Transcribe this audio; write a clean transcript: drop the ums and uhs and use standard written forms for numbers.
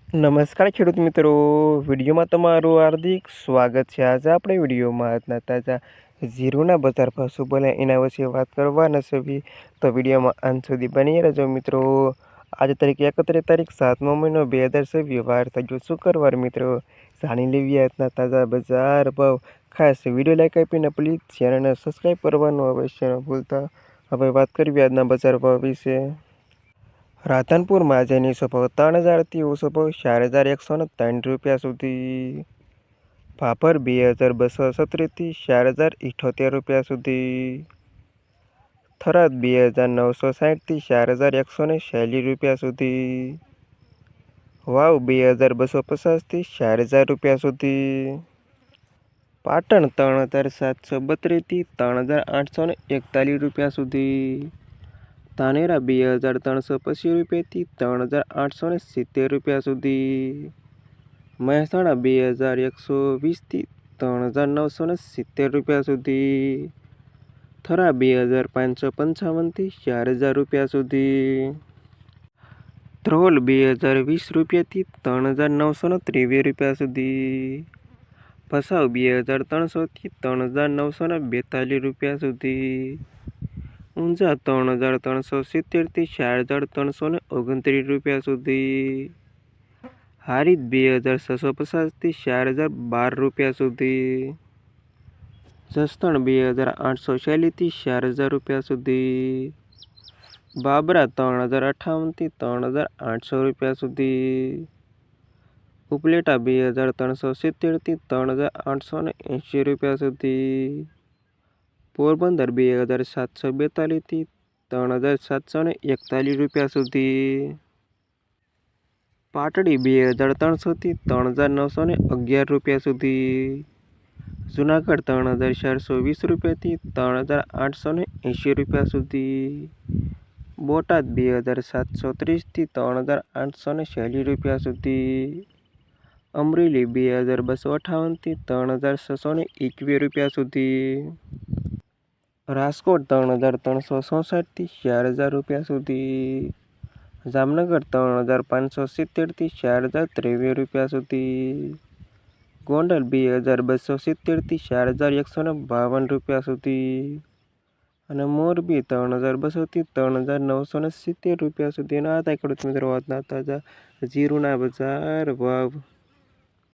નમસ્કાર ખેડૂત મિત્રો, વિડીયોમાં તમારું હાર્દિક સ્વાગત છે। આજે આપણે વિડીયોમાં આજના તાજા જીરુના બજાર ભાવ શું બોલે એના વિશે વાત કરવાના છે। તો વિડીયોમાં અંત સુધી બની રહેજો મિત્રો। આજે તારીખ 31 તારીખ 7મો મહિનો 2024 વાર થયો શુક્રવાર મિત્રો। જાણી લેવીએ આજના તાજા બજાર ભાવ। ખાસ વિડીયો લાઈક આપીને પ્લીઝ ચેનલને સબસ્ક્રાઈબ કરવાનું અવશ્ય ન ભૂલતા। હવે વાત કરીએ આજના બજાર ભાવ વિશે। રાધનપુર માર્જિનની સોપો 3000થી ઓછો ભાવ 4103 રૂપિયા સુધી। ભાભર 2270થી 4078 રૂપિયા સુધી। થરાદ 2960થી 4146 રૂપિયા સુધી। વાવ 2250થી 4000 રૂપિયા સુધી। પાટણ 3732થી 3841 રૂપિયા સુધી। ધાનેરા 2325 રૂપિયાથી 3870 રૂપિયા સુધી। મહેસાણા 2120થી 3970 રૂપિયા સુધી। થરા 2555થી 4000 રૂપિયા સુધી। ધ્રોલ 2020 રૂપિયાથી 3923 રૂપિયા સુધી। ભસાઉ 2300થી 3942 રૂપિયા સુધી। ઊંઝા 3370થી 4329 રૂપિયા સુધી। હારીજ 2650થી 4012 રૂપિયા સુધી। જસદણ 2840થી 4000 રૂપિયા સુધી। બાબરા 3058થી 3800 રૂપિયા સુધી। ઉપલેટા 2370થી 3880 રૂપિયા સુધી। પોરબંદર 2742થી 3741 રૂપિયા સુધી। પાટડી 2300થી 3911 રૂપિયા સુધી। જુનાગઢ 3420 રૂપિયાથી 3880 રૂપિયા સુધી। બોટાદ 2730થી 3840 રૂપિયા સુધી। અમરેલી 2258થી 3621 રૂપિયા સુધી। રાજકોટ 3367થી 4000 રૂપિયા સુધી। જામનગર 3570થી 4023 રૂપિયા સુધી। ગોંડલ 2270થી 4152 રૂપિયા સુધી। અને મોરબી 3200થી 3970 રૂપિયા સુધી। અને આ હતા ખેડૂત મિત્રો આજના તાજા જીરુના બજાર ભાવ।